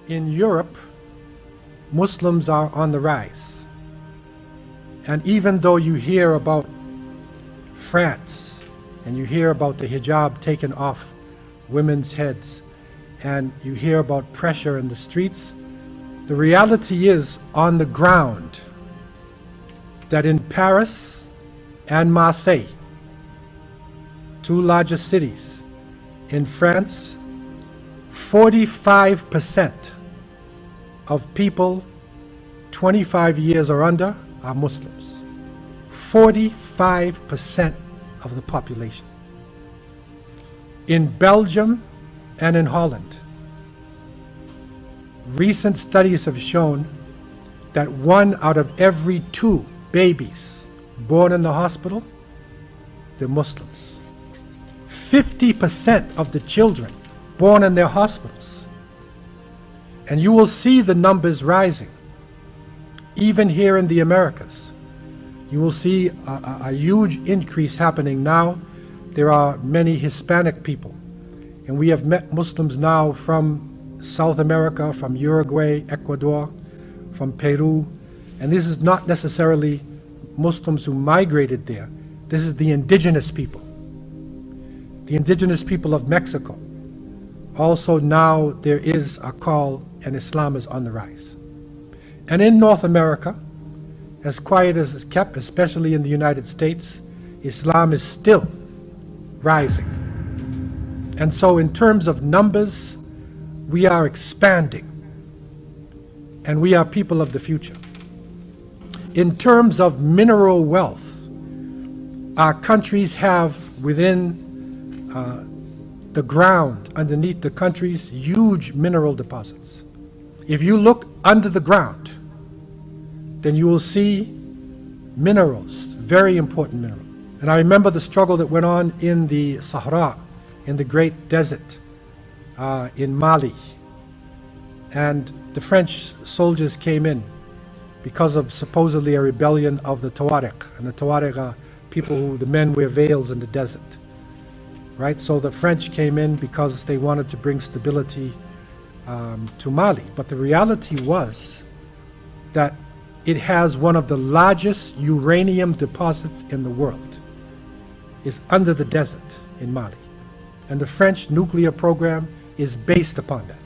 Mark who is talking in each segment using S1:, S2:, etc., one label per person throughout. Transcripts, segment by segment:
S1: In Europe, Muslims are on the rise. And even though you hear about France and you hear about the hijab taken off women's heads and you hear about pressure in the streets, the reality is on the ground that in Paris and Marseille, two largest cities, in France, 45% of people 25 years or under are Muslims. 45% of the population. In Belgium and in Holland, recent studies have shown that 1 out of every 2 babies born in the hospital, they're Muslims. 50% of the children born in their hospitals. And you will see the numbers rising. Even here in the Americas, you will see a huge increase happening now. There are many Hispanic people, and we have met Muslims now from South America, from Uruguay, Ecuador, from Peru, and this is not necessarily Muslims who migrated there. This is the indigenous people of Mexico. Also now there is a call, and Islam is on the rise. And in North America, as quiet as it's kept, especially in the United States, Islam is still rising. And so in terms of numbers, we are expanding, and we are people of the future. In terms of mineral wealth, our countries have within the ground, underneath the countries, huge mineral deposits. If you look under the ground, then you will see minerals, very important minerals. And I remember the struggle that went on in the Sahara, in the Great Desert, in Mali. And the French soldiers came in because of supposedly a rebellion of the Tuareg. And the Tuareg are people who, the men wear veils in the desert. Right? So the French came in because they wanted to bring stability to Mali. But the reality was that it has one of the largest uranium deposits in the world. It's under the desert in Mali. And the French nuclear program is based upon that.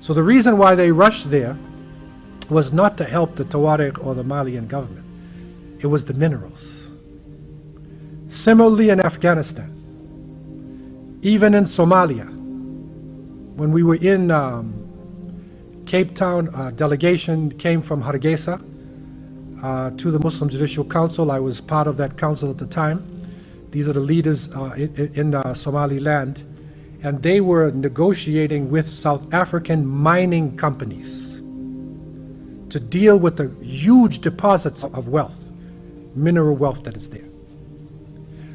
S1: So the reason why they rushed there was not to help the Tuareg or the Malian government. It was the minerals. Similarly in Afghanistan, even in Somalia, when we were in Cape Town, a delegation came from Hargeisa to the Muslim Judicial Council. I was part of that council at the time. These are the leaders in Somaliland, and they were negotiating with South African mining companies to deal with the huge deposits of wealth, mineral wealth that is there.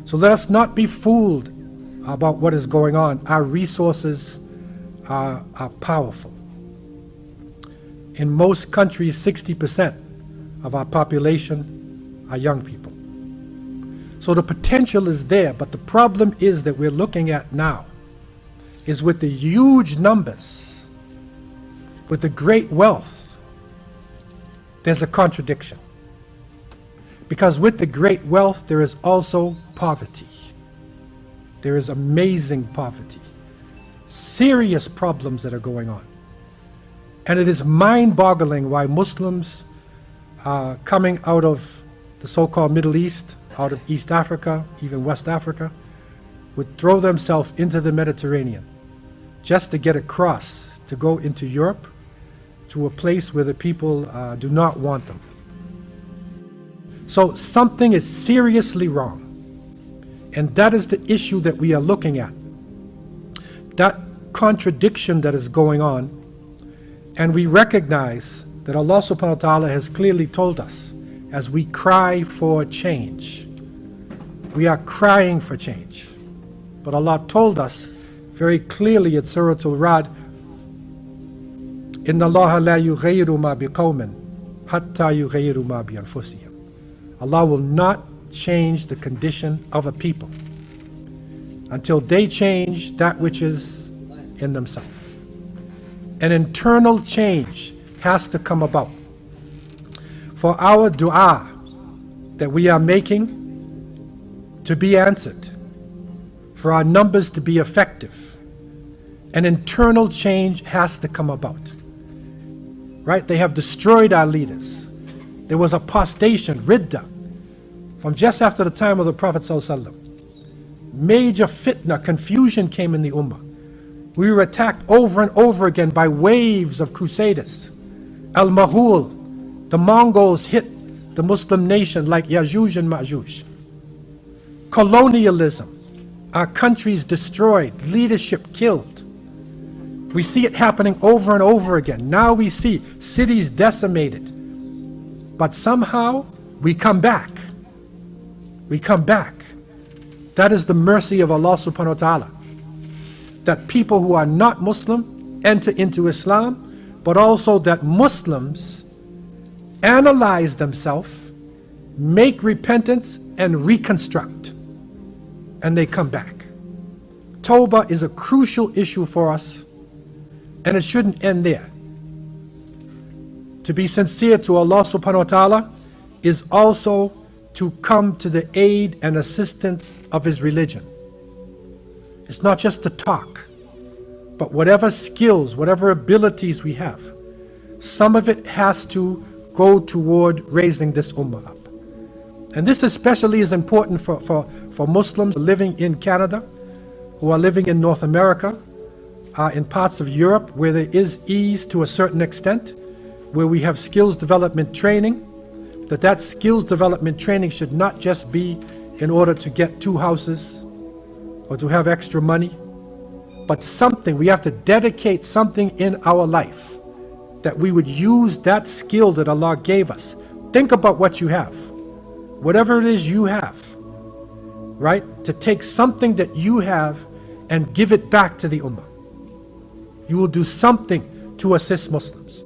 S1: So let us not be fooled about what is going on. Our resources are powerful. In most countries, 60% of our population are young people. So the potential is there, but the problem is that we're looking at now is with the huge numbers, with the great wealth, there's a contradiction. Because with the great wealth, there is also poverty. There is amazing poverty, serious problems that are going on. And it is mind-boggling why Muslims coming out of the so-called Middle East, out of East Africa, even West Africa, would throw themselves into the Mediterranean just to get across, to go into Europe, to a place where the people do not want them. So something is seriously wrong. And that is the issue that we are looking at. That contradiction that is going on. And we recognize that Allah subhanahu wa ta'ala has clearly told us, as we cry for change, we are crying for change. But Allah told us very clearly at Surah Al-Ra'd, Inna Allah la yughayyiru ma biqawmin hatta yughayyiru ma bi anfusihim. Allah will not change the condition of a people until they change that which is in themselves. An internal change has to come about for our dua that we are making to be answered, for our numbers to be effective. An internal change has to come about. Right? They have destroyed our leaders. There was apostation, ridda, from just after the time of the Prophet ﷺ. Major fitna, confusion came in the ummah. We were attacked over and over again by waves of crusaders. Al-Maghul, the Mongols hit the Muslim nation like Yajuj and Majuj. Colonialism, our countries destroyed, leadership killed. We see it happening over and over again. Now we see cities decimated. But somehow we come back. We come back. That is the mercy of Allah subhanahu wa ta'ala. That people who are not Muslim enter into Islam, but also that Muslims analyze themselves, make repentance, and reconstruct. And they come back. Tawbah is a crucial issue for us, and it shouldn't end there. To be sincere to Allah subhanahu wa ta'ala is also to come to the aid and assistance of His religion. It's not just to talk, but whatever skills, whatever abilities we have, some of it has to go toward raising this ummah up. And this especially is important for Muslims living in Canada, who are living in North America, in parts of Europe where there is ease to a certain extent, where we have skills development training, that skills development training should not just be in order to get 2 houses or to have extra money, but something, we have to dedicate something in our life that we would use that skill that Allah gave us. Think about what you have, whatever it is you have, right? To take something that you have and give it back to the ummah. You will do something to assist Muslims.